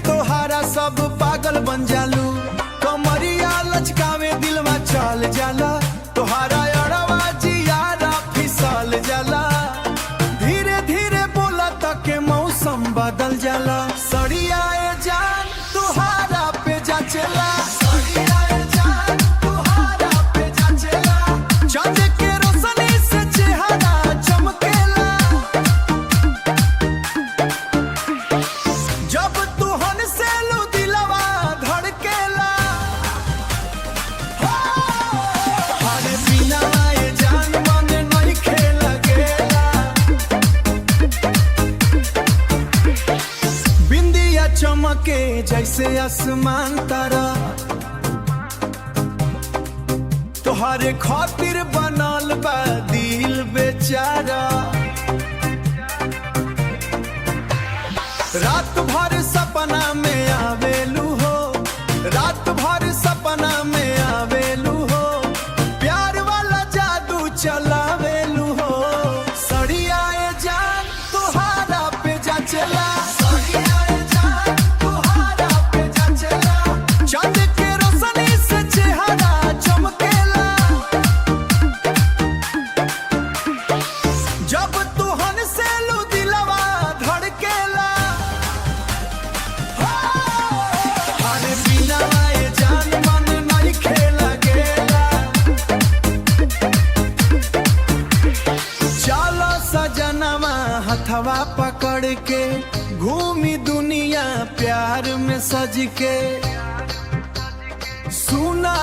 तोहारा सब पागल बन जालू, कमरिया लचकावे दिलवा चल जाला, तोहारा अड़वा जियारा फिसल जाला, धीरे धीरे बोला तक मौसम बदल जाला, सड़िया जान तोहारा पे जा चला, सड़िया जान तोहारा पे जा चला, चांद के रोशनी से चेहरा चमकेला, जब तू हंसे लू दिलवा धड़केला, हरे बिना ये जान मन नहीं खेला गेला, बिंदिया चमके जैसे आसमान तारा, तोहरे खातिर बनल बा दिल बेचारा, रात भर सपना में आवेलू हो, रात भर सपना में आवेलू हो, प्यार वाला जादू चलावेलू हो, सड़िया जान तोहारा पे जा चला, सड़िया जान तोहारा पे जा चला, चांद के रोशनी से चेहरा चमकेला, जब तू हंसे लू दिलवा धड़केला, हरे बिना ये जान मन नहीं खेला गेला, चलो सजनवा हथवा पकड़ के घूमी दुनिया प्यार में सज के, सुना